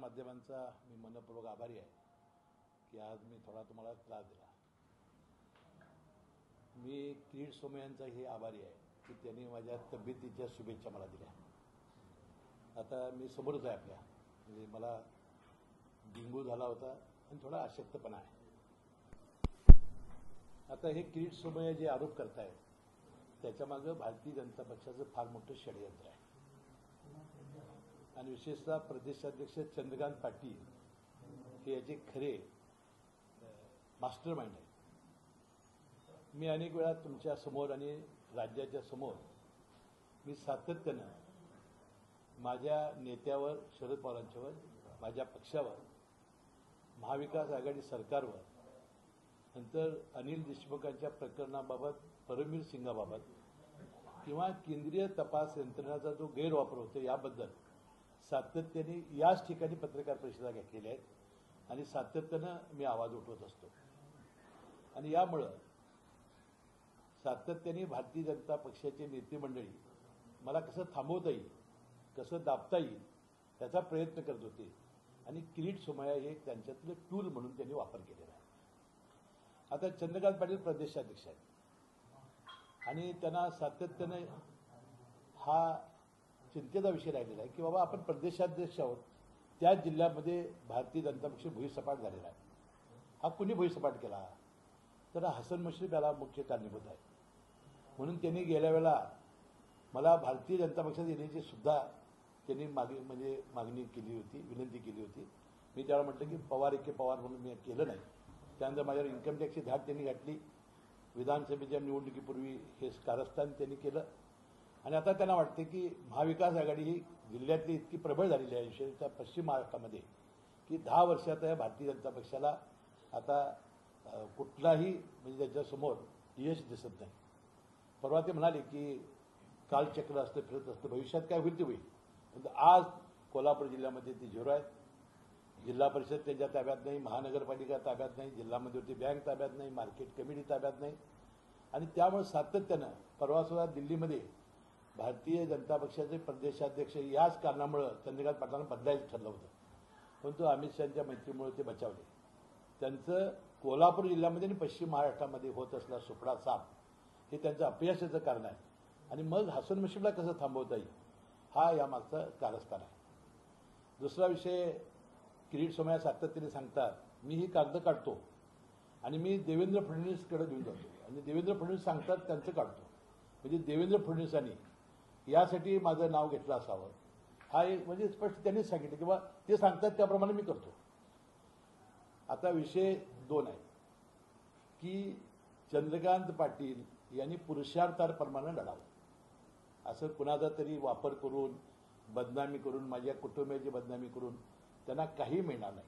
माध्यमांचा मी मनपूर्वक आभारी आहे की आज मी थोडा तुम्हाला त्रास दिला. मी किरीट सोमय्या यांचाही आभारी आहे की त्यांनी माझ्या तब्येतीच्या शुभेच्छा मला दिल्या. आता मी समोरच आहे आपल्या, म्हणजे मला डेंग्यू झाला होता आणि थोडा अशक्तपणा आहे. आता हे किरीट सोमय्या जे आरोप करतायत त्याच्यामागं भारतीय जनता पक्षाचं फार मोठं षडयंत्र आहे आणि विशेषतः प्रदेशाध्यक्ष चंद्रकांत पाटील हे याचे खरे मास्टर माइंड आहे. मी अनेक वेळा तुमच्या समोर आणि राज्याच्या समोर मी सातत्यानं माझ्या नेत्यावर, शरद पवारांच्यावर, माझ्या पक्षावर, महाविकास आघाडी सरकारवर, नंतर अनिल देशमुखांच्या प्रकरणाबाबत, परमवीर सिंगाबाबत किंवा केंद्रीय तपास यंत्रणेचा जो गैरवापर होतो याबद्दल सातत्याने याच ठिकाणी पत्रकार परिषदा घेतलेल्या आहेत आणि सातत्यानं मी आवाज उठवत असतो. आणि यामुळं सातत्याने भारतीय जनता पक्षाचे नेते मंडळी मला कसं थांबवता येईल, कसं दाबता येईल त्याचा प्रयत्न करत होते आणि किरीट सोमय्या हे त्यांच्यातलं टूल म्हणून त्यांनी वापर केलेला आहे. आता चंद्रकांत पाटील प्रदेशाध्यक्ष आहेत आणि त्यांना सातत्याने हा चिंतेचा विषय राहिलेला आहे की बाबा आपण प्रदेशाध्यक्ष आहोत, त्या जिल्ह्यामध्ये भारतीय जनता पक्ष भुईसपाट झालेला आहे. हा कुणी भुईसपाट केला? तर हसन मुश्रीफ याला मुख्य कारणीभूत आहे. म्हणून त्यांनी गेल्या वेळेला मला भारतीय जनता पक्षात येण्याची सुद्धा त्यांनी मागणी केली होती, विनंती केली होती. मी त्यावेळेला म्हटलं की पवार एके पवार म्हणून मी केलं नाही. त्यानंतर माझ्यावर इन्कम टॅक्सची धाड त्यांनी घातली. विधानसभेच्या निवडणुकीपूर्वी हे कारस्थान त्यांनी केलं आणि आता त्यांना वाटते की महाविकास आघाडी ही जिल्ह्यातली इतकी प्रबळ झालेली आहे, विशेषतः पश्चिम महाराष्ट्रामध्ये, की 10 वर्षात या भारतीय जनता पक्षाला आता कुठलाही म्हणजे त्याच्यासमोर यश दिसत नाही. परवा ते म्हणाले की कालचक्र असतं, फिरत असतं, भविष्यात काय होईल ते होईल. पण आज कोल्हापूर जिल्ह्यामध्ये ते झिरो आहेत. जिल्हा परिषद त्यांच्या ताब्यात नाही, महानगरपालिका ताब्यात नाही, जिल्हा मध्यवर्ती बँक ताब्यात नाही, मार्केट कमिटी ताब्यात नाही. आणि त्यामुळे सातत्यानं परवासुद्धा दिल्लीमध्ये भारतीय जनता पक्षाचे प्रदेशाध्यक्ष याच कारणामुळं चंद्रकांत पाटलांना बदलायचं ठरलं होतं, परंतु अमित शहाच्या मैत्रीमुळे ते बचावले. त्यांचं कोल्हापूर जिल्ह्यामध्ये आणि पश्चिम महाराष्ट्रामध्ये होत असलेला सुपडा साप हे त्यांचं अपयशाचं कारण आहे. आणि मग हसन मुश्रीफला कसं थांबवता येईल हा यामागचा कारस्थान आहे. दुसरा विषय, किरीट सोमय्या सातत्याने सांगतात मी ही कागद काढतो आणि मी देवेंद्र फडणवीसकडे घेऊन जातो आणि देवेंद्र फडणवीस सांगतात त्यांचं काढतो. म्हणजे देवेंद्र फडणवीसांनी यासाठी माझं नाव घेतलं असावं हा एक म्हणजे स्पष्ट त्यांनीच सांगितलं किंवा ते सांगतात त्याप्रमाणे मी करतो. आता विषय 2 आहे की चंद्रकांत पाटील यांनी पुरुषार्थाप्रमाणे लढावं. असं कुणाचा तरी वापर करून, बदनामी करून, माझ्या कुटुंबियाची बदनामी करून त्यांना काही मिळणार नाही.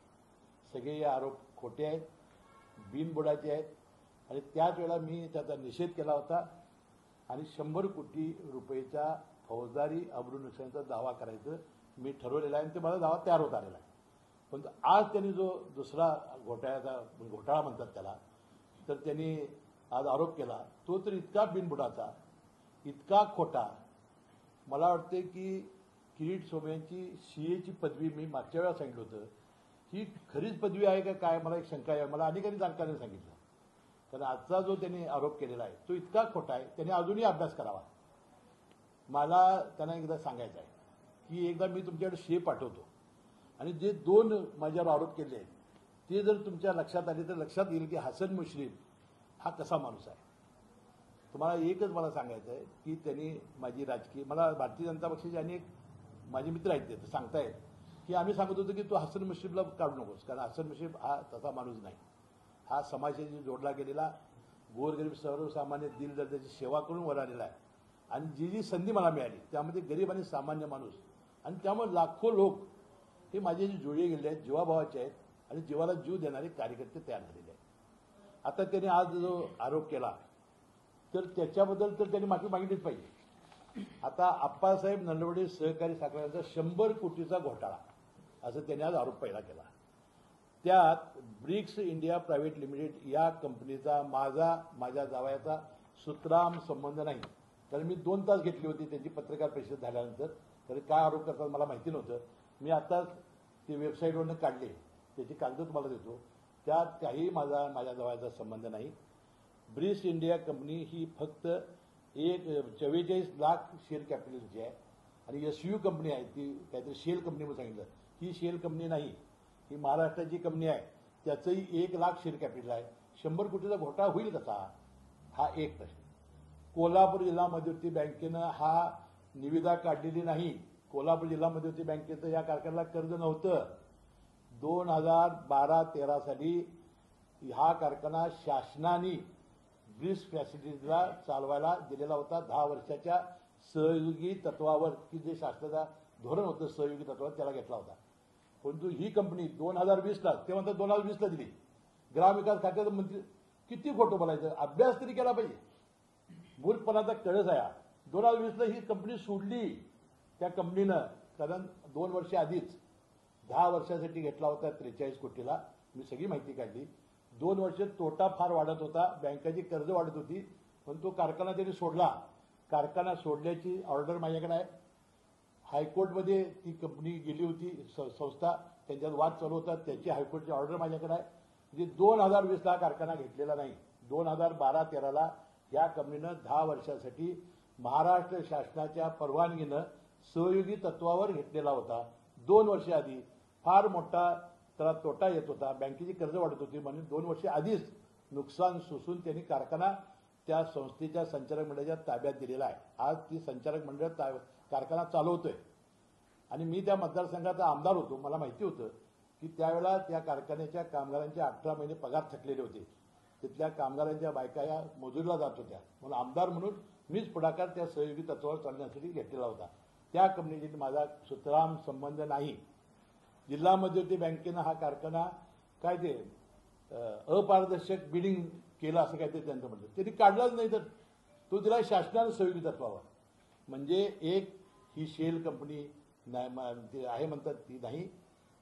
सगळे हे आरोप खोटे आहेत, बिनबुडाचे आहेत. आणि त्याच वेळेला मी त्याचा निषेध केला होता आणि 100 कोटी रुपयेच्या फौजदारी अब्रू नुकसानीचा दावा करायचं मी ठरवलेला आहे आणि ते मला दावा तयार होत आलेला आहे. पण आज त्यांनी जो दुसरा घोटाळा म्हणतात त्याला, तर त्यांनी आज आरोप केला तो तर इतका बिनबुडाचा, इतका खोटा. मला वाटते की किरीट सोमय्यांची CAची पदवी मी मागच्या वेळा सांगितलं होतं, ही खरीच पदवी आहे का काय मला एक शंका आहे. मला अनेकांनी जाणकारांनी सांगितलं. कारण आजचा जो त्यांनी आरोप केलेला आहे तो इतका खोटा आहे, त्यांनी अजूनही अभ्यास करावा. मला त्यांना एकदा सांगायचं आहे की एकदा मी तुमच्याकडे CA पाठवतो आणि जे 2 माझ्यावर आरोप केले आहेत ते जर तुमच्या लक्षात आले तर लक्षात येईल की हसन मुश्रीफ हा कसा माणूस आहे. तुम्हाला एकच मला सांगायचं आहे की त्यांनी माझी राजकीय, मला भारतीय जनता पक्षाचे अनेक माझे मित्र आहेत ते सांगतायत की आम्ही सांगत होतो की तू हसन मुश्रीफला काढू नकोस, कारण हसन मुश्रीफ हा तसा माणूस नाही. हा समाजाशी जोडला गेलेला, गोरगरीब सर्वसामान्य दिलदर्जाची सेवा करून वर आलेला आहे. आणि जी संधी मला मिळाली त्यामध्ये गरीब आणि सामान्य माणूस आणि त्यामुळे लाखो लोक हे माझे जे जुळले गेले आहेत, जीवाभावाचे आहेत आणि जीवाला जीव देणारे कार्यकर्ते तयार झालेले आहेत. आता त्यांनी आज जो आरोप केला तर त्याच्याबद्दल तर त्यांनी माफी मागितलीच पाहिजे. आता आप्पासाहेब नलवडे सहकारी साखर कारखान्याचा 100 कोटीचा घोटाळा असं त्यांनी आज आरोप पहिला केला. त्यात ब्रिक्स इंडिया प्रायव्हेट लिमिटेड या कंपनीचा माझ्या जावयाचा सुतराम संबंध नाही. कारण मी 2 तास घेतली होती त्यांची पत्रकार परिषद झाल्यानंतर, तर काय आरोप करतात मला माहिती नव्हतं. मी आताच ते वेबसाईटवरनं काढले, त्याची कागद तुम्हाला देतो. त्यात काही माझ्या जवळचा संबंध नाही. ब्रिस इंडिया कंपनी ही फक्त 44 लाख शेअर कॅपिटलची आहे आणि SU कंपनी आहे, ती काहीतरी शेल कंपनी म्हणून सांगितलं. ही शेल कंपनी नाही, ही महाराष्ट्राची कंपनी आहे. त्याचंही 1 लाख शेअर कॅपिटल आहे. 100 कोटीचा घोटाळा होईल कसा, हा एक प्रश्न. कोल्हापूर जिल्हा मध्यवर्ती बँकेनं हा निविदा काढलेली नाही. कोल्हापूर जिल्हा मध्यवर्ती बँकेचं या कारखान्याला कर्ज नव्हतं. 2012-13 साली हा कारखाना शासनाने ब्रिस फॅसिलिटीजला चालवायला दिलेला होता 10 वर्षाच्या सहयोगी तत्वावर, की जे शासनाचा धोरण होतं सहयोगी तत्वावर त्याला घेतला होता. परंतु ही कंपनी 2020ला, ते म्हणतात 2020ला दिली. ग्रामविकास खात्याचा मंत्री किती खोटं बोलायचं, अभ्यास तरी केला पाहिजे. मूर्खपणाचा कळस आहे. 2020ला ही कंपनी सोडली त्या कंपनीनं, कारण 2 वर्ष आधीच 10 वर्षासाठी घेतला होता 43 कोटीला. मी सगळी माहिती काढली. 2 वर्ष तोटा फार वाढत होता, बँकाची कर्ज वाढत होती, पण तो कारखाना त्यांनी सोडला. कारखाना सोडल्याची ऑर्डर माझ्याकडे आहे. हायकोर्टमध्ये ती कंपनी गेली होती, संस्था, त्यांच्यात वाद चालू होता, त्याची हायकोर्टची ऑर्डर माझ्याकडे आहे. म्हणजे 2020ला कारखाना घेतलेला नाही. 2012-13ला या कंपनीनं 10 वर्षासाठी महाराष्ट्र शासनाच्या परवानगीनं सहयोगी तत्वावर घेतलेला होता. 2 वर्ष आधी फार मोठा त्याला तोटा येत होता, बँकेची कर्ज वाढत होती, म्हणून 2 वर्ष आधीच नुकसान सोसून त्यांनी कारखाना त्या संस्थेच्या संचालक मंडळाच्या ताब्यात दिलेला आहे. आज ती संचालक मंडळ कारखाना चालवतोय. आणि मी त्या मतदारसंघाचा आमदार होतो. मला माहिती होतं की त्यावेळेला त्या कारखान्याच्या कामगारांचे 18 महिने पगार थकलेले होते. तिथल्या कामगारांच्या बायका या मजुरीला जात होत्या. म्हणून आमदार म्हणून मीच पुढाकार त्या सहयोगी तत्वावर चालण्यासाठी घेतलेला होता. त्या कंपनीशी माझा सुतराम संबंध नाही. जिल्हा मध्यवर्ती बँकेनं हा कारखाना काय ते अपारदर्शक बिडिंग केलं असं काय ते त्यांचं म्हणतं. त्यांनी काढलाच नाही, तर तो दिला शासनानं सहयोगी तत्वावर. म्हणजे एक ही शेल कंपनी आहे म्हणतात ती नाही.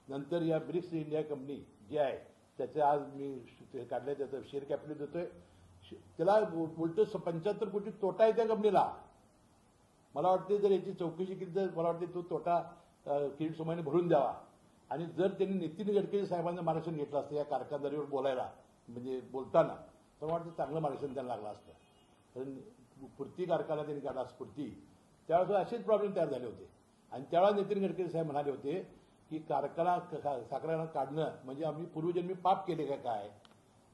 नंतर या ब्रिक्स इंडिया कंपनी जी आहे त्याचे आज मी काढल्या, त्याचं शेअर कॅपिटल देतोय. त्याला उलट 75 कोटी तोटा आहे त्या कंपनीला. मला वाटते जर याची चौकशी केली तर मला वाटते तो तोटा किरीट सोमय्याने भरून द्यावा. आणि जर त्यांनी नितीन गडकरी साहेबांचं मार्गदर्शन घेतलं असतं या कारखानदारीवर बोलायला, म्हणजे बोलताना, तर मला वाटतं चांगलं मार्गदर्शन त्यांना लागलं असतं. कारण स्फूर्ती कारखाना त्यांनी काढला, स्फूर्ती, त्यावेळेस असेच प्रॉब्लेम तयार झाले होते. आणि त्यावेळेला नितीन गडकरी साहेब म्हणाले होते की कारखाना साखर कारखाना काढणं म्हणजे आम्ही पूर्वजन्मी पाप केले का काय,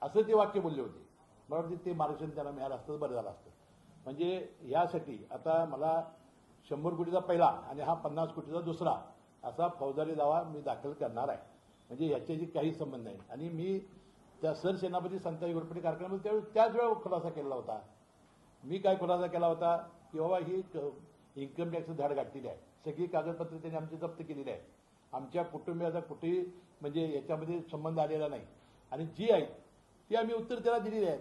असं ते वाक्य बोलले होते. मला वाटतं ते मार्गदर्शन त्यांना मिळालं असतं बरं झालं असतं. म्हणजे यासाठी आता मला 100 कोटीचा पहिला आणि हा 50 कोटीचा दुसरा असा फौजदारी दावा मी दाखल करणार आहे. म्हणजे याच्याशी काही संबंध नाही. आणि मी त्या सरसेनापती संताजी घोरपडे कारखान्यामध्ये त्यावेळेस त्याच वेळा खुलासा केलेला होता. मी काय खुलासा केला होता की बाबा ही इन्कम टॅक्सचं धाड गाठलेली आहे, सगळी कागदपत्रे त्यांनी आमची जप्त केलेली आहे, आमच्या कुटुंबियाचा कुठेही म्हणजे याच्यामध्ये संबंध आलेला नाही, आणि जी आहेत ती आम्ही उत्तर त्याला दिलेली आहेत.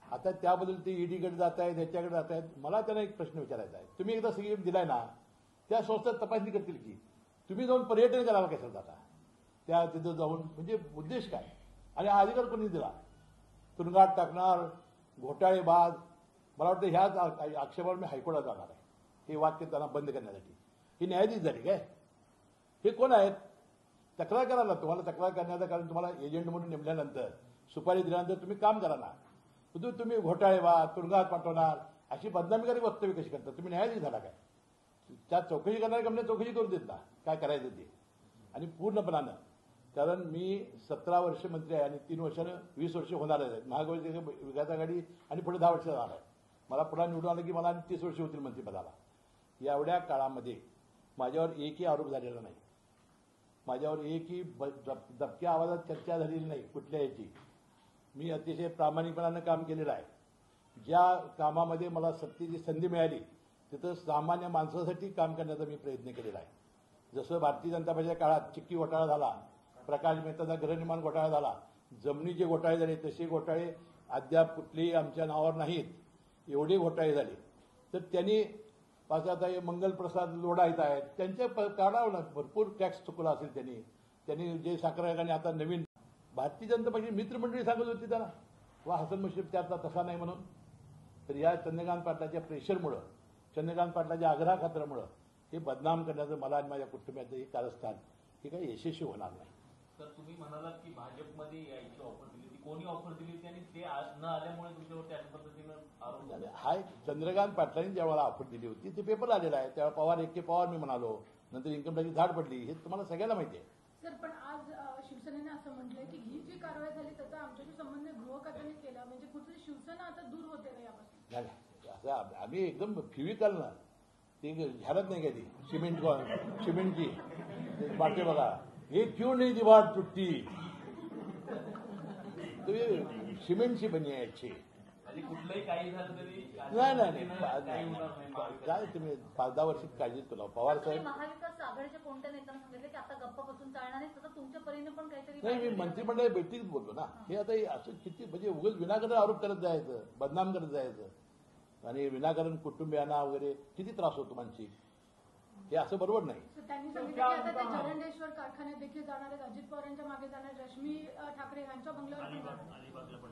आता त्याबद्दल ते ईडीकडे जात आहेत, ह्याच्याकडे जात आहेत. मला त्यांना एक प्रश्न विचारायचा आहे. तुम्ही एकदा सगळी दिलाय ना, त्या संस्था तपासणी करतील की तुम्ही जाऊन पर्यटन करायला कशाला जाता त्या तिथं जाऊन, म्हणजे उद्देश काय आणि हा अधिकार कोणी दिला. तुरुंगात टाकणार घोटाळेबाज. मला वाटतं ह्याच आक्षेपावर मी हायकोर्टात जाणार आहे हे वाक्य त्यांना बंद करण्यासाठी. ही न्यायाधीश झाली काय, हे कोण आहेत तक्रार करायला, तुम्हाला तक्रार करण्याचं कारण तुम्हाला एजंट म्हणून नेमल्यानंतर सुपारी दिल्यानंतर तुम्ही काम करा ना. तुम्ही घोटाळेबाज तुरुंगात पाठवणार अशी बदनामीकारी वक्तव्य कशी करता. तुम्ही न्यायाधीश झाला काय, त्या चौकशी करणाऱ्या कंपन्या चौकशी करून देत ना काय करायचं ते. आणि पूर्णपणानं, कारण मी 17 वर्ष मंत्री आहे आणि 3 वर्षानं 20 वर्ष होणारच आहेत. महाविकास विकास आघाडी आणि पुढे 10 वर्ष जाणार आहे. मला पुढे निवडून आलं की मला 30 वर्ष होतील मंत्रिपदाला. एवढ्या काळामध्ये माझ्यावर एकही आरोप झालेला नाही, माझ्यावर एकही दबक्या आवाजात चर्चा झालेली नाही कुठल्या याची. मी अतिशय प्रामाणिकपणानं काम केलेलं आहे. ज्या कामामध्ये मला सत्तेची संधी मिळाली तिथं सामान्य माणसासाठी काम करण्याचा मी प्रयत्न केलेला आहे. जसं भारतीय जनता पक्षाच्या काळात चिक्की घोटाळा झाला, प्रकाश मेहताचा गृहनिर्माण घोटाळा झाला, जमिनीचे घोटाळे झाले, तसे घोटाळे अद्याप कुठलेही आमच्या नावावर नाहीत. एवढे घोटाळे झाले तर त्यांनी आता हे मंगलप्रसाद लोढा येत आहेत त्यांच्या काढावं ना, भरपूर टॅक्स चुकला असेल त्यांनी जे साखर कारखाने आता नवीन भारतीय जनता पक्षाची मित्रमंडळी सांगत होती त्यांना वा हसन मुश्रीफ त्यातला तसा नाही म्हणून. तर या चंद्रकांत पाटलाच्या प्रेशरमुळं, चंद्रकांत पाटलाच्या आग्रहाखात्रामुळं हे बदनाम करण्याचं मला आणि माझ्या कुटुंबियाचं हे कारस्थान ही काही यशस्वी होणार नाही. तर तुम्ही म्हणालात की भाजपमध्ये यायची ऑफर दिली होती, कोणी ऑफर दिली होती आणि ते न आल्यामुळे तुमच्यावरती अशा पद्धतीनं आरोप झाले? हा एक चंद्रकांत पाटलांनी ज्या मला ऑफर दिली होती ते पेपर आलेला आहे. त्यावेळेला पवार एके पवार मी म्हणालो, नंतर इन्कम टॅक्सची धाड पडली, हे तुम्हाला सगळ्याला माहिती आहे. सर, पण आज शिवसेनेने असं म्हटलंय की ही जी कारवाई झाली त्याचा आमच्याशी संबंध गृह खात्याने केला, म्हणजे कुठे शिवसेना आता दूर होते का यापासून? नाही, असं आम्ही एकदम फिविकल ना, ते ह्यालाच नाही का ती सिमेंटची बाटे बघा, हे क्यों नहीं दीवार टूटती, तो ये सिमेंटची बनी आहे अच्छी. आणि कुठलंही काही झालं तरी नाही काय तुम्ही 5-10 वर्ष काळजी तुला पवार साहेब. महाविकास आघाडीच्या कोणत्या नेत्यांना सांगितलं की आता गप्पा बसून चालणार नाही, तसं तुमच्या परीने पण काहीतरी? नाही, मी मंत्रिमंडळ बैठकीत बोललो ना. हे आता असं किती म्हणजे उगाच विनाकारण आरोप करत जायचं, बदनाम करत जायचं आणि विनाकारण कुटुंबियांना वगैरे किती त्रास होतो मानसिक, हे असं बरोबर नाही. त्यांनी सांगितलं की आता ते जरंडेश्वर कारखान्यात देखील जाणार आहेत, अजित पवारांच्या मागे जाणार, रश्मी ठाकरे यांच्या बंगल्यावर पण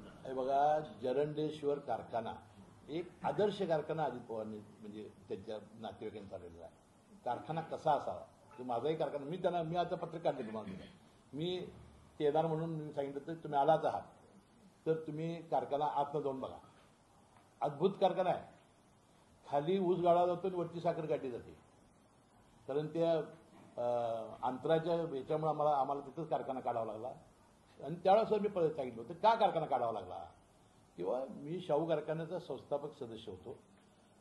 जाणार. हे बघा, जरंडेश्वर कारखाना एक आदर्श कारखाना अजित पवारांनी म्हणजे त्यांच्या नातेवाईकांनी चालवलेला आहे. कारखाना कसा असावा, तो माझाही कारखाना, मी आता पत्रक काढले तुम्हाला, मी ते येणार म्हणून मी सांगितलं तर तुम्ही आलाच आहात तर तुम्ही कारखाना आतनं जाऊन बघा. अद्भुत कारखाना आहे. खाली ऊस गाळा जातो आणि वरती साखर काढली जाते. कारण त्या अंतराच्या ह्याच्यामुळे आम्हाला तिथंच कारखाना काढावा लागला. आणि त्यावेळेस मी परत सांगितलं होतं का कारखाना काढावा लागला, किंवा मी शाहू कारखान्याचा संस्थापक सदस्य होतो,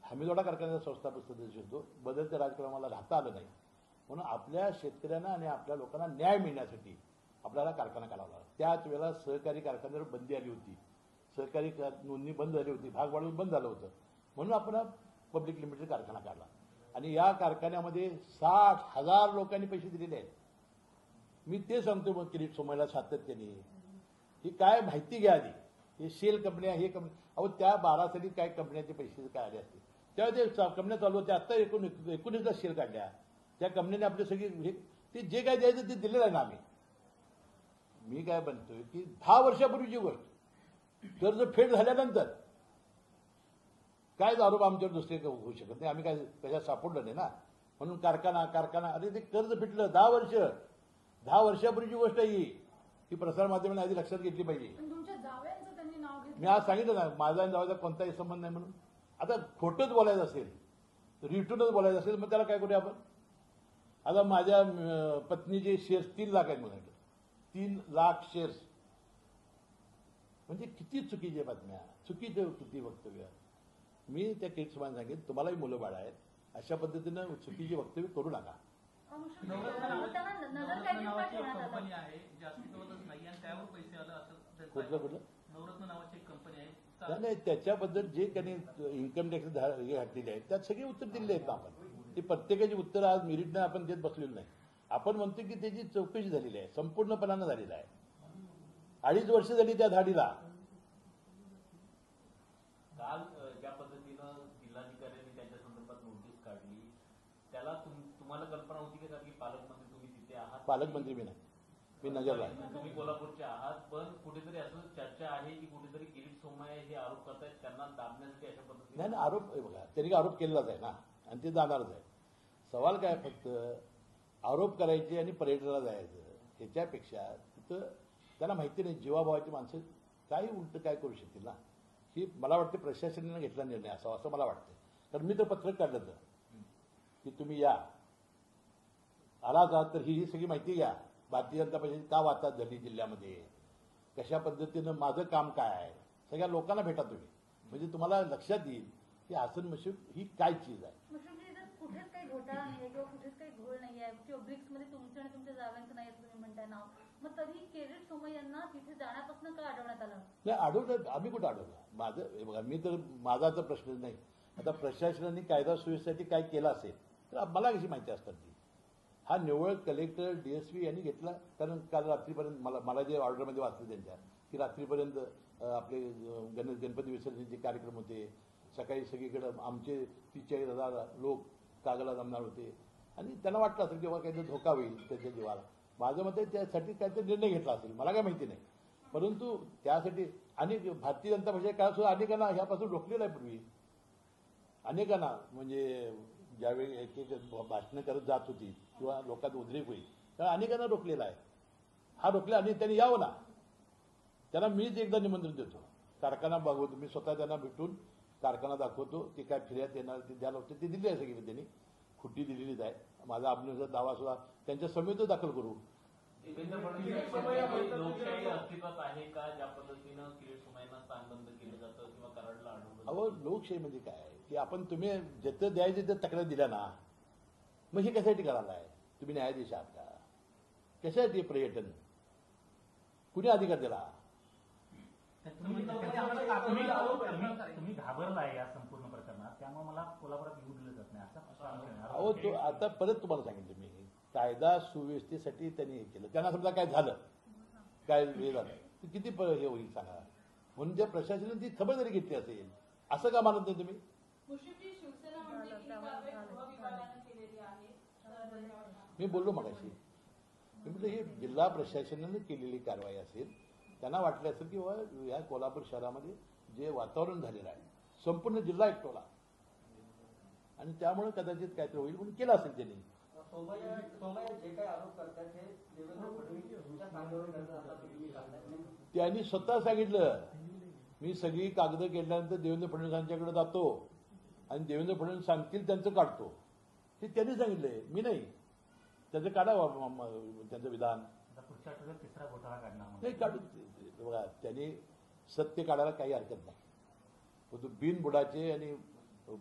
हमीदवाडा कारखान्याचा संस्थापक सदस्य होतो. बदलत्या राजकारणाला राहता आलं नाही, म्हणून आपल्या शेतकऱ्यांना आणि आपल्या लोकांना न्याय मिळण्यासाठी आपल्याला कारखाना काढावा लागला. त्याच वेळेला सहकारी कारखान्यावर बंदी आली होती, सहकारी नोंदणी बंद झाली होती, भाग वाढवून बंद झालं होतं, म्हणून आपण पब्लिक लिमिटेड कारखाना काढला. आणि या कारखान्यामध्ये 60,000 लोकांनी पैसे दिलेले आहेत. मी ते सांगतो मग किरीट सोमयला सातत्याने, ही काय माहिती घ्या आधी. हे सेल कंपन्या, हे कंपनी, अहो त्या 12 साली काय कंपन्यांचे पैसे काय आले असते, त्यावेळी ते कंपन्या चालू होत्या. आत्ता 19ला शेअर काढल्या त्या कंपनीने. आपले सगळे ते जे काय द्यायचं ते दिलेलं आहे ना आम्ही. मी काय म्हणतोय की 10 वर्षापूर्वीची गोष्ट, कर्ज फेड झाल्यानंतर काय आरोप आमच्यावर दुसरे होऊ शकत नाही. आम्ही काय कशा सापडलं नाही ना, म्हणून कारखाना अरे ते कर्ज फिटलं 10 वर्षापूर्वीची गोष्ट आहे ही प्रसार माध्यमांनी आधी लक्षात घेतली पाहिजे. तुमच्या जावयांचं त्यांनी नाव घेतलं. मी आज सांगितलं ना, माझा आणि जावयाचा कोणताही संबंध नाही म्हणून. आता खोटंच बोलायचं असेल, रिटूनच बोलायचं असेल, मग त्याला काय करूया आपण. आता माझ्या पत्नीचे शेअर्स 3 लाख आहेत म्हणाले, 3 लाख शेअर्स, म्हणजे किती चुकीच्या बातम्या, चुकीचं किती वक्तव्य. मी त्या किड्समान सांगेन, तुम्हालाही मुलं बाळ आहेत, अशा पद्धतीनं चुकीची वक्तव्य करू नका. कंपनी आहे जी अस्तित्वातच नाही आणि त्यावर पैसे आलं असं कुठलं नवरत्न नावाची एक कंपनी आहे. नाही, त्याच्याबद्दल जे त्यांनी इन्कम टॅक्स हे घातलेले आहेत त्यात सगळे उत्तर दिलेले आहेत ना आपण. ती प्रत्येकाची उत्तर आज मेरिटनं आपण देत बसलेलो नाही. आपण म्हणतो की त्याची चौकशी झालेली आहे, संपूर्णपणानं झालेली आहे. 2.5 वर्ष झाली त्या धाडीला. काल ज्या पद्धतीनं जिल्हाधिकाऱ्यांनी त्यांच्या संदर्भात नोटीस काढली, त्याला तुम्हाला कल्पना होती का की पालकमंत्री तुम्ही तिथे आहात? पालकमंत्री मी नाही, मी नगरला आहे. तुम्ही कोल्हापूरचे आहात, पण कुठेतरी असं चर्चा आहे की कुठेतरी किरीट सोमय्या हे आरोप करतायत, त्यांना दाबण्यासाठी अशा पद्धतीने. नाही, आरोप बघा, त्यांनी आरोप केलेलाच आहे ना आणि ते जाणारच आहे. सवाल काय फक्त आरोप करायचे आणि पर्यटनाला जायचं, ह्याच्यापेक्षा तिथं त्यांना माहिती नाही जीवाभावाची माणसं काही उलट काय करू शकतील ना. ही मला वाटते प्रशासनाने घेतला निर्णय असावा असं मला वाटतं. कारण मी तर पत्रक काढलं तर की तुम्ही या, आलाच आहात तर ही सगळी माहिती घ्या. भारतीय जनता पार्टी का वाताहत झाली जिल्ह्यामध्ये, कशा पद्धतीनं माझं काम काय आहे, सगळ्या लोकांना भेटा तुम्ही, म्हणजे तुम्हाला लक्षात येईल की हसन मशूक ही काय चीज आहे. कुठेच काही घोटाळा नाहीये किंवा कुठेच काही घोळ नाहीये किंवा ब्रिक्समध्ये तुमचं आणि तुमच्या जावयांचं नाही असं तुम्ही म्हणताय नाव, मग तरी किरीट सोमय्यांना तिथे जाण्यापासून का अडवण्यात आलं? नाही, अडवलं आम्ही कुठं अडवलं. माझं बघा, मी तर माझा तर प्रश्न नाही. आता प्रशासनाने कायदा सुव्यवस्थेसाठी काय केलं असेल तर मला कशी माहिती असतात ती. हा निव्वळ कलेक्टर DSP यांनी घेतला. कारण काल रात्रीपर्यंत मला जे ऑर्डरमध्ये वाचले त्यांच्या की रात्रीपर्यंत आपले गणपती विसर्जनचे कार्यक्रम होते, सकाळी सगळीकडं आमचे 43,000 लोक कागला जमणार होते आणि त्यांना वाटलं असेल किंवा काहीतरी धोका होईल त्याच्या जीवाला. माझं मत आहे त्यासाठी काहीतरी निर्णय घेतला असेल, मला काय माहिती नाही. परंतु त्यासाठी आणि भारतीय जनता पक्षाच्या काळात सुद्धा अनेकांना ह्यापासून रोखलेलं आहे. पूर्वी अनेकांना म्हणजे ज्यावेळी एक भाषणं करत जात होती किंवा लोकांत उद्रेक होईल कारण अनेकांना रोखलेला आहे. हा रोखला आणि त्यांनी यावं ना. त्यांना मीच एकदा निमंत्रण देतो. कारखाना बघवतो मी स्वतः त्यांना भेटून कारखाना दाखवतो. ते काय फिर्याद येणार ते द्यायला होते ते दिली आहे सगळी त्यांनी. खुट्टी दिलेलीच आहे. माझा अभिनयाचा दावा सुद्धा त्यांच्या समितीत दाखल करू. देवेंद्र फडणवीस लोकशाही अस्तित्वात आहे का ज्या पद्धतीनं किरीट सोमय्यांना स्थानबंद केलं जातं किंवा कराडला अडवलं अहो लोकशाही म्हणजे काय की आपण तुम्ही जिथं द्यायचे ते तक्रार दिल्या ना. मग हे कशासाठी करायला आहे. तुम्ही न्यायाधीश आहात का. कशासाठी पर्यटन कुणी अधिकार दिला. तुम्ही घाबरलाय या संपूर्ण प्रकरणात त्यामुळे मला कोल्हापुरात येऊ दिलं जात नाही असा प्रश्न आहे. अहो तो आता परत तुम्हाला सांगितलं मी कायदा सुव्यवस्थेसाठी त्यांनी हे केलं. त्यांना समजा काय झालं काय हे झालं तर किती हे होईल सांगा. म्हणून ज्या प्रशासनाने ती खबरदारी घेतली असेल असं का मानत नाही तुम्ही. मुश्रीफची शिवसेना म्हणते की ही कारवाई गृहविभागानं केलेली आहे. मी बोललो मगाशी मी म्हटलं ही जिल्हा प्रशासनाने केलेली कारवाई असेल. त्यांना वाटलं असेल की बाबा या कोल्हापूर शहरामध्ये जे वातावरण झालेलं आहे संपूर्ण जिल्हा एकटोला आणि त्यामुळे कदाचित काहीतरी होईल म्हणून केलं असेल त्यांनी. सोमय्या जे काही आरोप करतात ते देवेंद्र फडणवीस यांच्या कामावर करतात असं तुम्ही सांगताय. त्यांनी स्वतः सांगितलं मी सगळी कागदं केल्यानंतर देवेंद्र फडणवीसांच्याकडे जातो आणि देवेंद्र फडणवीस सांगतील त्यांचं काढतो. हे त्यांनी सांगितलंय मी नाही. त्याचं काढावं त्यांचं विधान. आता पुढच्या आठवड्यात तिसरा घोटाळा काढणार म्हणून. नाही काढू बघा त्यांनी सत्य काढायला काही हरकत नाही. परंतु बिनबुडाचे आणि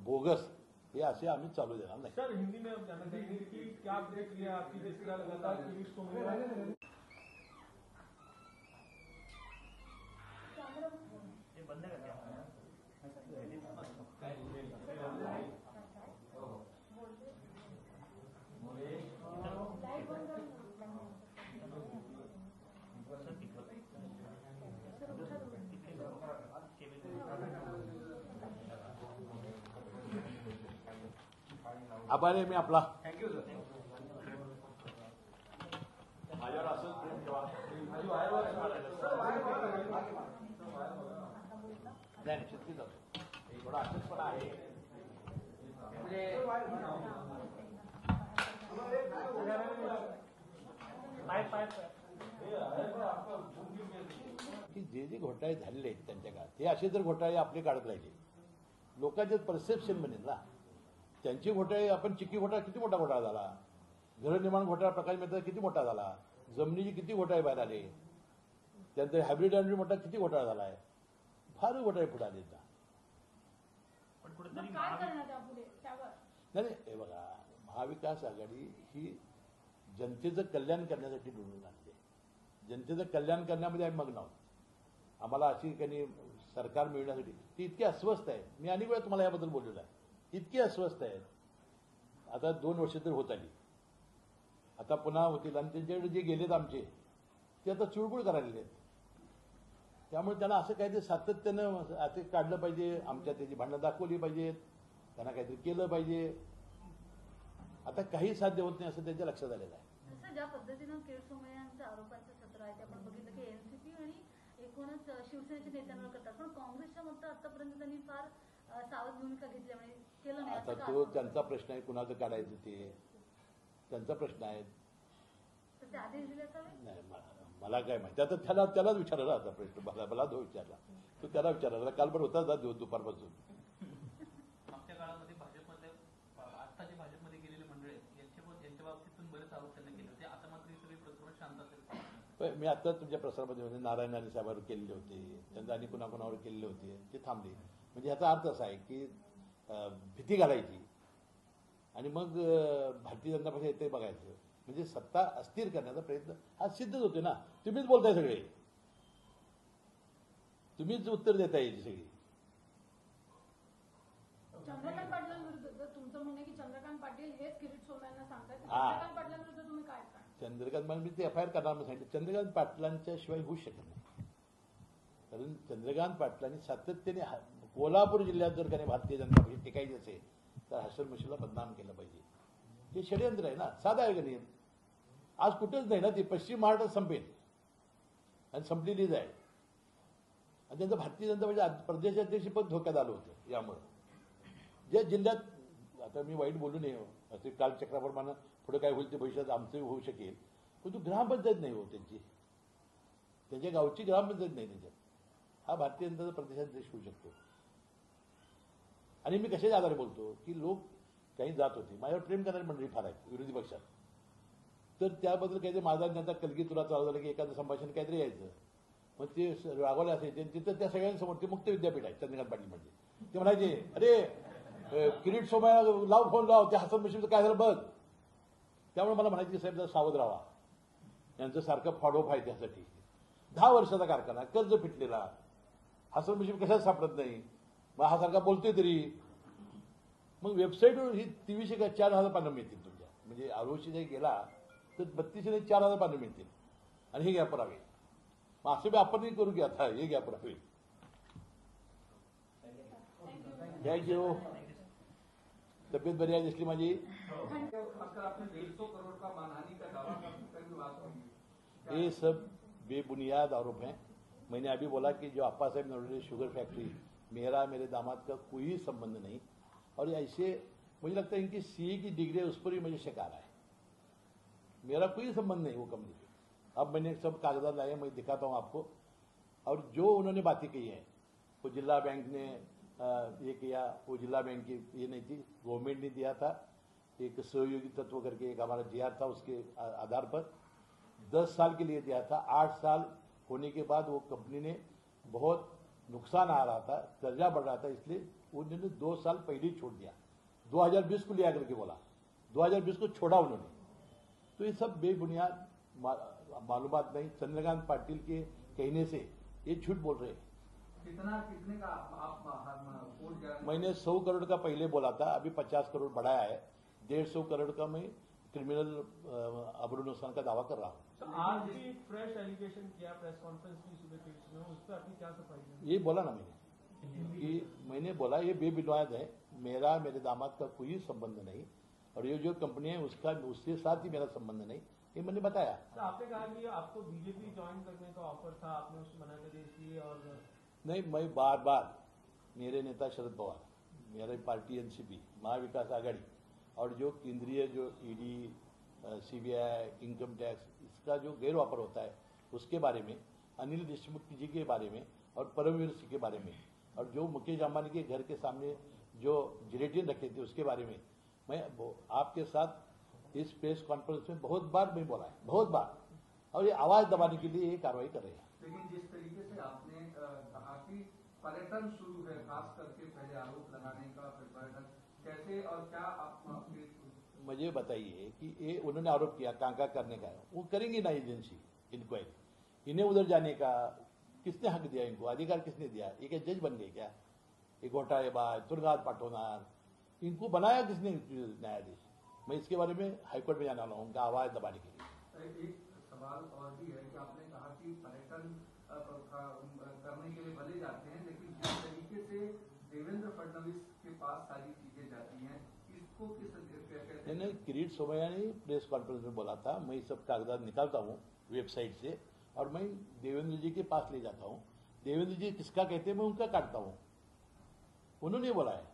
बोगस हे असे आम्ही चालू देणार नाही. सर हिंदी में जानना चाहेंगे कि क्या देख लिया आपकी जिस तरह लगातार किरीट सोमय्या ते बंद करते आभार आहे मी आपला. Thank you sir. माझ्यावर असंच प्रेम ठेवा. नाही निश्चित जातो थोडा असंच पण आहे. की जे जे घोटाळे झालेले आहेत त्यांच्या काळात हे असे जर घोटाळे आपले काढत राहिले लोकांचे परसेप्शन बनेल ना. त्यांची घोटाळे आपण चिक्की घोटाळा किती मोठा घोटाळा झाला. गृहनिर्माण घोटाळा प्रकाश मेहता किती मोठा झाला. जमिनीचे किती घोटाळे बाहेर आले. त्यानंतर हायब्रिड अँड मोठा किती घोटाळा झाला आहे. फार घोटाळे पुढे आले. पण मग कुठेतरी काय करणार त्यापुढे त्यावर. नाही हे बघा महाविकास आघाडी ही जनतेचं कल्याण करण्यासाठी निवडून आणते. जनतेचं कल्याण करण्यामध्ये आम्ही मग्न आहोत. आम्हाला अशी काही सरकार मिळण्यासाठी ती इतकी अस्वस्थ आहे. मी अनेक वेळा तुम्हाला याबद्दल बोललेलं आहे. इतकी अस्वस्थ आहेत. आता 2 वर्ष तर होत आली. आता पुन्हा होतील आणि त्यांच्याकडे जे गेलेत आमचे ते आता चुळबुळ करायला आहेत. त्यामुळे त्यांना असं काहीतरी सातत्यानं आता काढलं पाहिजे. आमच्या त्याची भांडणं दाखवली पाहिजेत. त्यांना काहीतरी केलं पाहिजे. आता काही साध्य होत नाही असं त्यांच्या लक्षात आलेलं आहे. जसं ज्या पद्धतीनं किरीट सोमय्यांचं आरोपांचं सत्र आहे ते आपण बघितलं की एनसीपी आणि एकूणच शिवसेनेच्या नेत्यांवर करतात. पण काँग्रेसच्या मतं आतापर्यंत त्यांनी फार सावध भूमिका घेतली म्हणजे केलं नाही. आता असं तो का? त्यांचा प्रश्न आहे. कुणाचं काढायचं ते त्यांचा प्रश्न आहे. तर ते आदेश दिले असावे. नाही मला काय माहिती. आता त्यालाच विचारला आता प्रश्न. मला तो विचारला. तो त्याला विचारला. काल पण होता दुपारपासून. मागच्या काळामध्ये भाजपमध्ये आता जे भाजपमध्ये गेलेले मंडळी आहेत यांच्या बाबतीतून बरेच आरोप त्यांनी केले होते. आता मात्र ही सगळी प्रकरण शांत असेल. मी आता तुमच्या प्रसारामध्ये म्हणजे नारायण राणे साहेबांवर केलेले होते. त्यांचा आणि कुणाकुणावर केलेले होते ते थांबले. म्हणजे ह्याचा अर्थ असा आहे की भीती घालायची आणि मग भारतीय जनता पक्ष येते बघायचं. म्हणजे सत्ता अस्थिर करण्याचा प्रयत्न हा सिद्धच होते ना. तुम्हीच बोलताय सगळे. तुम्हीच उत्तर देताय याची सगळी. चंद्रकांत पाटलांविरुद्ध तुमचं म्हणणं आहे की चंद्रकांत पाटील हेच किरीट सोमय्यांना सांगतात. हा. चंद्रकांत पाटलांविरुद्ध तुम्ही काय करणार. चंद्रकांत मी ते FIR करणार म्हणून सांगितलं. चंद्रकांत पाटलांच्या शिवाय होऊ शकत नाही. कारण चंद्रकांत पाटलांनी सातत्याने कोल्हापूर जिल्ह्यात जर काही भारतीय जनता पक्ष टिकायची असेल तर हसन मुश्रीफला बदनाम केलं पाहिजे. हे षडयंत्र आहे ना. साधा आहे का नाही. आज कुठेच नाही ना. ती पश्चिम महाराष्ट्रात संपेल आणि संपलेलीच आहे. आणि त्यांचं भारतीय जनता पक्ष प्रदेशाध्यक्ष पण धोक्यात आलं होतं यामुळं. ज्या जिल्ह्यात आता मी वाईट बोलू नये असे कालचक्राप्रमाणे पुढे काय होईल ते भविष्यात आमचंही होऊ शकेल. पण तो ग्रामपंचायत नाही हो त्याच्या गावची ग्रामपंचायत नाही त्याच्यात. हा भारतीय जनता प्रदेशात देश होऊ शकतो. आणि मी कशाच्या आधारे बोलतो की लोक काही जात होते, माझ्यावर प्रेम करणारी मंडळी फार आहेत विरोधी पक्षात, तर त्याबद्दल काहीतरी माझा त्यांचा कलगी तुला चालू झालं की एखादं संभाषण काहीतरी यायचं, मग ते रागवले असायचे. तिथं त्या सगळ्यांसमोर ते मुक्त विद्यापीठ आहे चंद्रकांत पाटील म्हणजे, ते म्हणायचे अरे किरीट सोमय्या लाव फोन लाव, त्या हसन मुश्रीफचं काय झालं बघ. त्यामुळे मला म्हणायचे की साहेब जरा सावध राहा, यांचं सारखं फॉलोअप आहे त्यासाठी. 10 वर्षाचा कारखाना, कर्ज फिटलेला, हसन मुश्रीफ कशाच सापडत नाही, मग हा सारखा बोलतोय तरी. मग वेबसाईटवर ही 2300 का 4000 पानं मिळतील तुमच्या, म्हणजे आरोशी जरी गेला तर 3200 4000 पानं मिळतील. आणि हे घ्या पुरावे. मग असं बी आपणही करू की आता हे घ्या पुरावे. थँक्यू. तब्येत बरी आहे दिसली माझी. खासकर आपने 150 करोड़ का मानहानि का दावा करने बात होगी. ये सब बेबुनियाद आरोप हैं. मैंने अभी बोला कि जो अप्पा साहब नरोडे शुगर फैक्ट्री, मेरा मेरे दामाद का कोई संबंध नहीं. और ऐसे मुझे लगता है इनकी सीए की डिग्री है, उस पर ही मुझे शक आ रहा है. मेरा कोई संबंध नहीं वो कंपनी से. अब मैंने सब कागजात लाए, मैं दिखाता हूँ आपको. और जो उन्होंने बातें कही है, वो जिला बैंक ने ये किया, वो जिला बैंक की ये नहीं थी, गवर्नमेंट ने दिया था एक सहयोगी तत्व करके, एक हमारा जीआर था, उसके आधार पर 10 साल के लिए दिया था. 8 साल होने के बाद वो कंपनी ने बहुत नुकसान आ रहा था, कर्जा बढ़ रहा था, इसलिए उन्होंने 2 साल पहले ही छोड़ दिया. 2020 को लिया करके बोला, 2020 को छोड़ा उन्होंने. तो ये सब बेबुनियाद मालूमात नहीं. चंद्रकांत पाटिल के कहने से ये झूठ बोल रहे हैं. कितने का आप कोर्ट गया? मैंने 100 करोड़ का पहले बोला था, अभी 50 करोड़ बढ़ाया है. 150 करोड़ का मैं क्रिमिनल अबरू नुकसान का दावा कर रहा हूँ. तो आज भी फ्रेश एलिगेशन किया प्रेस कॉन्फ्रेंस की सुबह पीठ में, उस पर आपकी क्या सफाई है? ये बोला ना मैंने बोला ये बेबुनियाद है. मेरा मेरे दामाद का कोई संबंध नहीं, और ये जो कंपनी है उसका उसके साथ ही मेरा संबंध नहीं, ये मैंने बताया. तो आपने कहा कि आपको बीजेपी ज्वाइन करने का ऑफर था, आपने उसको मना कर दिया इसलिए. और नहीं, मैं बार बार मेरे नेता शरद पवार, मेरी पार्टी एनसीपी महाविकास आघाड़ी, और जो केंद्रीय जो ईडी सीबीआई इनकम टैक्स इसका जो गैरवापर होता है उसके बारे में, अनिल देशमुख जी के बारे में और परमवीर सिंह के बारे में, और जो मुकेश अंबानी के घर के सामने जो जिलेटिन रखे थे उसके बारे में मैं आपके साथ इस प्रेस कॉन्फ्रेंस में बहुत बार मैं बोला है, बहुत बार. और ये आवाज दबाने के लिए ये कार्रवाई कर रहे हैं. लेकिन जिस तरीके से आपने कहा कि पर्यटन शुरू है, खास करके पहले आरोप लगाने का, फिर पर्यटन कैसे और क्या आप मुझे बताइए कि ये उन्होंने आरोप किया कांका करने का, वो करेंगी ना एजेंसी इंक्वायरी. इन्हें उधर जाने का किसने हक दिया, इनको अधिकार किसने दिया? ये क्या जज बन गए क्या? ये घोटालेबाज तुरुंगात पाठवणार, इनको बनाया किसने न्यायाधीश? मैं इसके बारे में हाईकोर्ट में जाना हूँ उनका आवाज दबाने के लिए. एक सवाल और भी है कि आपने कहा कि पर्यटन करने के लिए भले जाते हैं, लेकिन जिस तरीके से देवेंद्र फडणवीस के पास सारी चीजें जाती हैं, इसको किस कहते हैं? नहीं, किरीट सोमैया ने प्रेस कॉन्फ्रेंस में बोला था, मैं सब कागजात निकालता हूँ वेबसाइट से और मैं देवेंद्र जी के पास ले जाता हूँ. देवेंद्र जी किसका कहते हैं मैं उनका काटता हूँ. उन्होंने बोला है.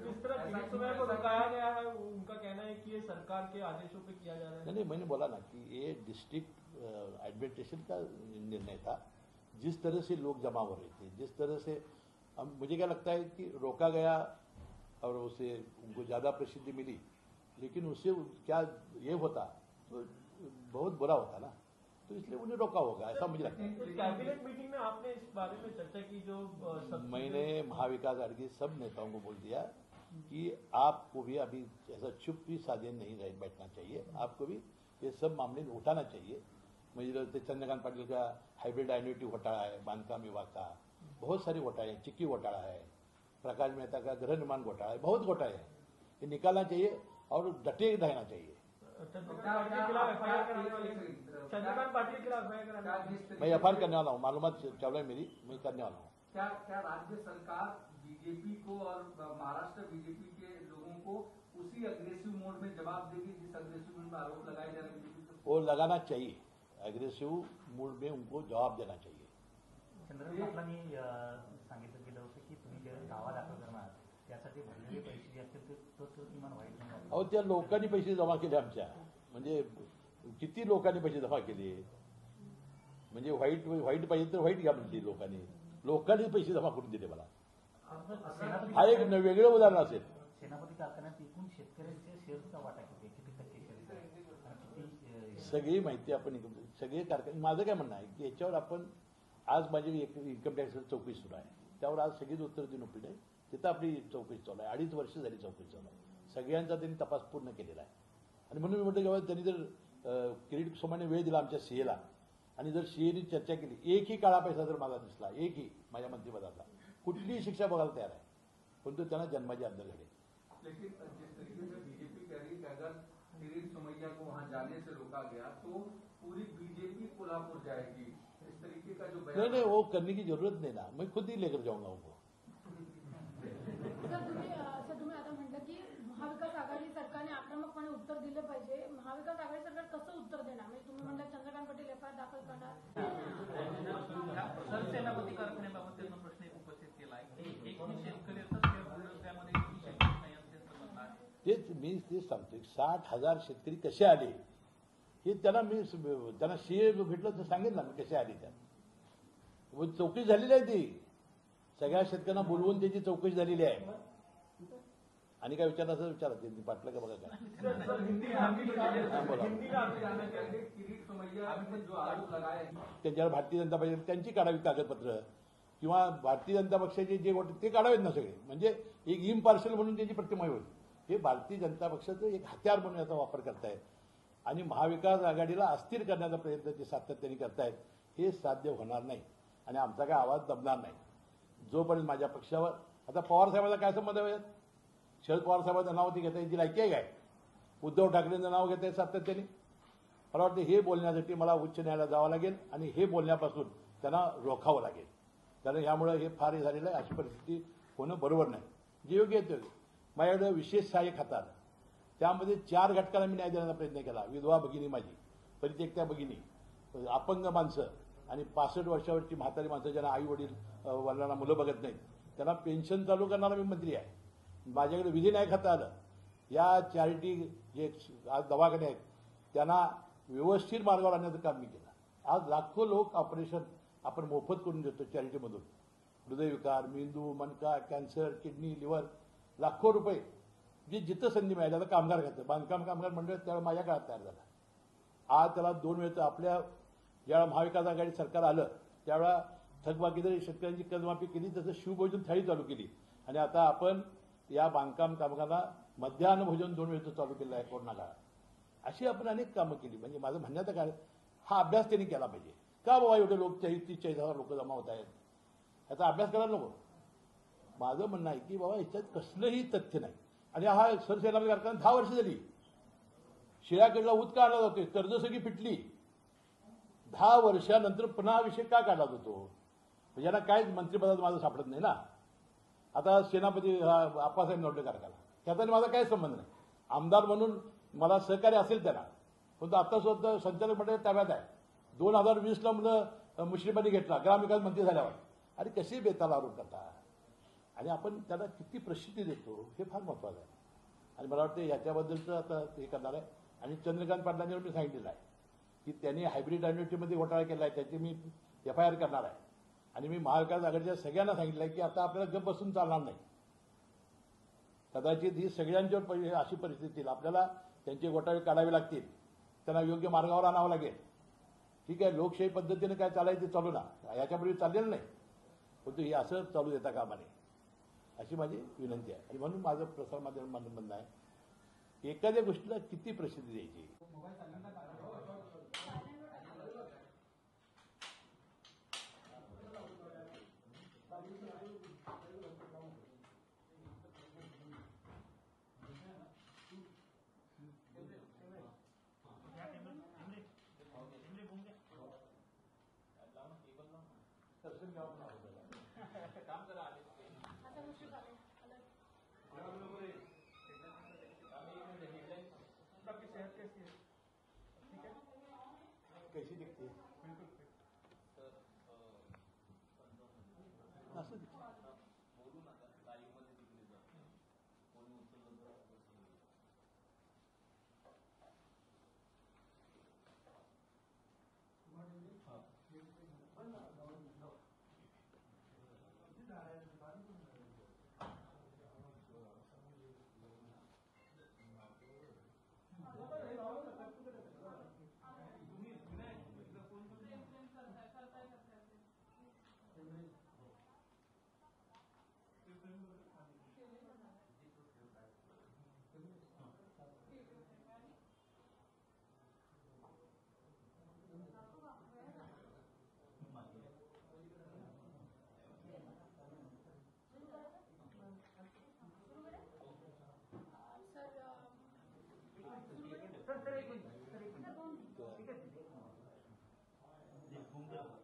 जिस तरह किरीट सोमैया को रुकाया गया है, उनका कहना है कि ये सरकार के आदेशों पे किया जा रहा है. नहीं, मैंने बोला ना कि ये डिस्ट्रिक्ट एडमिनिस्ट्रेशन का निर्णय था. जिस तरह से लोग जमा हो रहे थे, जिस तरह से अब मुझे क्या लगता है कि रोका गया और उसे उनको ज़्यादा प्रसिद्धि मिली, लेकिन उससे क्या ये होता तो बहुत बुरा होता ना, तो इसलिए उन्हें रोका होगा, ऐसा मुझे लगता है. कैबिनेट मीटिंग में आपने इस बारे में चर्चा की, जो मैंने महाविकास आघाड़ी के सब नेताओं को बोल दिया कि आपको भी अभी ऐसा चुप्पी साधे नहीं रह बैठना चाहिए, आपको भी ये सब मामले उठाना चाहिए. मुझे लगता है चंद्रकांत पाटिल का हाइब्रिड एन्युटी घोटाला है, बांधकाम विभाग का बहुत सारे घोटाले हैं, चिक्की घोटाला है, प्रकाश मेहता का गृह निर्माण घोटाला है, बहुत घोटाले हैं. ये निकालना चाहिए और डटे रहना चाहिए. चंद्रकांत पाटिल के खिलाफ एफआईआर कराने वाले, चंद्रकांत पाटिल के खिलाफ एफआईआर कराने वाले. मैं एफआईआर करने वाला हूँ, मालूमात चावला है मेरी, मैं करने वाला हूँ. क्या राज्य सरकार बीजेपी को और महाराष्ट्र बीजेपी के लोगों को उसी अग्रेसिव मोड में जवाब देगी जिस अग्रेसिव मोड में आरोप लगाए जा रहे हैं बीजेपी? वो लगाना चाहिए, अग्रेसिव मूड में उनको जवाब देना चाहिए. चंद्रकांत पाटलांनी सांगितलं गेलं होतं की तुम्ही जे दावा दाखल करणार त्यासाठी भरलेले पैसे जे असतील ते तो किमान व्हाईट. अहो त्या लोकांनी पैसे जमा केले आमच्या, म्हणजे किती लोकांनी पैसे जमा केले, म्हणजे व्हाईट पाहिजे तर व्हाईट घ्या म्हणते लोकांनी पैसे जमा करून दिले मला. हा एक वेगळं उदाहरण असेल. सेनापती कारखान्यात एकूण शेतकऱ्यांच्या शेअर्सचा वाटा किती टक्के शेअर्स सगळी माहिती आपण सगळे कारखाने. माझं काय म्हणणं आहे की याच्यावर आपण आज माझी इन्कम टॅक्स चौकशी सुरू आहे, त्यावर आज सगळीच उत्तर देऊन उपयोग आहे. तिथं आपली चौकशी चालू आहे, 2.5 वर्ष झाली चौकशी चालू आहे. सगळ्यांचा त्यांनी तपास पूर्ण केलेला आहे. आणि म्हणून मी म्हटलं की त्यांनी जर क्रेडिट सोमाने वेळ दिला आमच्या सीएला आणि जर सीएनी चर्चा केली, एकही काळा पैसा जर मला दिसला, एकही माझ्या मंत्रिपदाचा, कुठलीही शिक्षा बघायला तयार आहे, परंतु त्यांना जन्माची अंदर घडे. लेकिन जिस तरीके से बीजेपी कह रही है कि अगर किरीट सोमैया को वहां जाने से रोका गया तो पूरी बीजेपी कोल्हापुर जाएगी, इस तरीके का जो नहीं नहीं, वो करने की जरूरत नहीं ना, मैं खुद ही लेकर जाऊंगा उनको. सर तुम्ही आता म्हटलं की महाविकास आघाडी सरकारने आक्रमकपणे उत्तर दिलं पाहिजे. महाविकास आघाडी सरकार कसं उत्तर देणार? म्हणजे तुम्ही म्हणता चंद्रकांत पाटील एफआयआर दाखल करणार. सरसेनापती कारखान्याबाबत त्यांना प्रश्न एक उपस्थित केला आहे की एकही शेतकऱ्याचा शेअर त्यामध्ये शक्यता नाही असं समजलं आहे. तेच मी तेच सांगतोय, 60,000 शेतकरी कसे आले हे त्यांना सीए भेटलं तर सांगेन ना मी कसे आले. त्यात चौकशी झालेली आहे, ती सगळ्या शेतकऱ्यांना बोलवून त्याची चौकशी झालेली आहे. आणि काय विचारलं असं विचारा, त्यांनी पाटलं का बघा काय. किरीट सोमैया ने जो आरोप लगाए त्यांच्यावर भारतीय जनता पक्ष त्यांची काढावी कागदपत्र, किंवा भारतीय जनता पक्षाचे जे वोट ते काढावेत ना सगळे, म्हणजे एक इम्पार्शल म्हणून त्यांची प्रतिमा होईल. हे भारतीय जनता पक्षाचं एक हत्यार म्हणून याचा वापर करतायत आणि महाविकास आघाडीला अस्थिर करण्याचा प्रयत्न ते सातत्याने करतायत. हे साध्य होणार नाही आणि आमचा काय आवाज दबणार नाही जोपर्यंत माझ्या पक्षावर. आता पवार साहेबांचा काय संबंध आहे? शरद पवार साहेबांचं नाव ती घेता याची लायकी आहे काय? उद्धव ठाकरेंचं नाव घेत आहे सातत्याने. मला वाटतं हे बोलण्यासाठी मला उच्च न्यायालयात जावं लागेल आणि हे बोलण्यापासून त्यांना रोखावं लागेल, कारण यामुळे हे फार हे झालेलं आहे. अशी परिस्थिती होणं बरोबर नाही. जे योग्य आहे ते. माझ्याकडे विशेष सहाय्यक खातं, त्यामध्ये 4 घटकांना मी न्याय देण्याचा प्रयत्न केला. विधवा भगिनी माझी, परित्यक्त्या भगिनी, अपंग माणसं आणि 65 वर्षावरची म्हातारी माणसं ज्यांना आई वडील वडिलांना मुलं बघत नाहीत, त्यांना पेन्शन चालू करणारा मी मंत्री आहे. माझ्याकडे विधी न्याय खातं आलं. या चॅरिटी जे आज दवाखाने आहेत त्यांना व्यवस्थित मार्गावर आणण्याचं काम मी केलं. आज लाखो लोक ऑपरेशन आपण मोफत करून देतो चॅरिटीमधून. हृदयविकार, मेंदू, मणका, कॅन्सर, किडनी, लिव्हर, लाखो रुपये जे जिथं संधी मिळाली. आता कामगार खातं, बांधकाम कामगार मंडळ त्यावेळेला माझ्या काळात तयार झाला. आज त्याला 2 वेळचं आपल्या ज्यावेळा महाविकास आघाडी सरकार आलं त्यावेळा थकबाकीदारी शेतकऱ्यांची कर्जमाफी केली, तसं शिवभोजन थाळी चालू केली आणि आता आपण या बांधकाम कामगारांना मध्यान्ह भोजन 2 वेळचं चालू केलं आहे कोरोना काळात. अशी आपण अनेक कामं केली. म्हणजे माझं म्हणण्याचं काय, हा अभ्यास त्यांनी केला पाहिजे. का बाबा एवढे लोक 30-40,000 लोक जमा होत आहेत, याचा अभ्यास करायला नको. माझं म्हणणं आहे की बाबा याच्यात कसलंही तथ्य नाही. आणि हा सरसेनापती कारखाना 10 वर्ष झाली शिळ्याकडला ऊत का आणला जातोय, कर्ज सगळी फिटली. 10 वर्षानंतर पुन्हा हा विषय का काढला जातो? म्हणजे यांना काय मंत्रिपदात माझं सापडत नाही ना. आता सेनापती आप्पासाहेब नवले कारखाना, त्याचा माझा काय संबंध नाही. आमदार म्हणून मला सहकार्य असेल त्यांना, पण आता सुद्धा संचालक मंडळ ताब्यात आहे. 2020ला मुलं मुश्रीफांनी घेतला ग्रामविकास मंत्री झाल्यावर. आणि कसे बेताला आरोप करतात आणि आपण त्याला किती प्रसिद्धी देतो हे फार महत्त्वाचं आहे. आणि मला वाटतं याच्याबद्दलचं आता हे करणार आहे. आणि चंद्रकांत पाटलांवर मी सांगितलेलं आहे की त्यांनी हायब्रिड अॅन्युइटीमध्ये घोटाळा केला आहे, त्याची मी एफआयआर करणार आहे. आणि मी महाविकास आघाडीच्या सगळ्यांना सांगितलं आहे की आता आपल्याला गप्प बसून चालणार नाही. कदाचित ही सगळ्यांच्यावर अशी परिस्थिती येईल, आपल्याला त्यांचे घोटाळे काढावे लागतील, त्यांना योग्य मार्गावर आणावं लागेल. ठीक आहे, लोकशाही पद्धतीने काय चालायचं ते चालू ना, याच्यापूर्वी चाललेलं नाही, परंतु हे असं चालू देता कामा नये अशी माझी विनंती आहे. आणि म्हणून माझं प्रसारमाध्यम म्हणणं आहे, एखाद्या गोष्टीला किती प्रसिद्धी द्यायची. काम करा आले आता मुश्रीफ आले. आपकी सेहत कैसी है? ठीक है, कशी दिसते असं दिसते. बोलू नका लाईव्ह मध्ये तिकडे जा, कोणी उचललं तर सर जे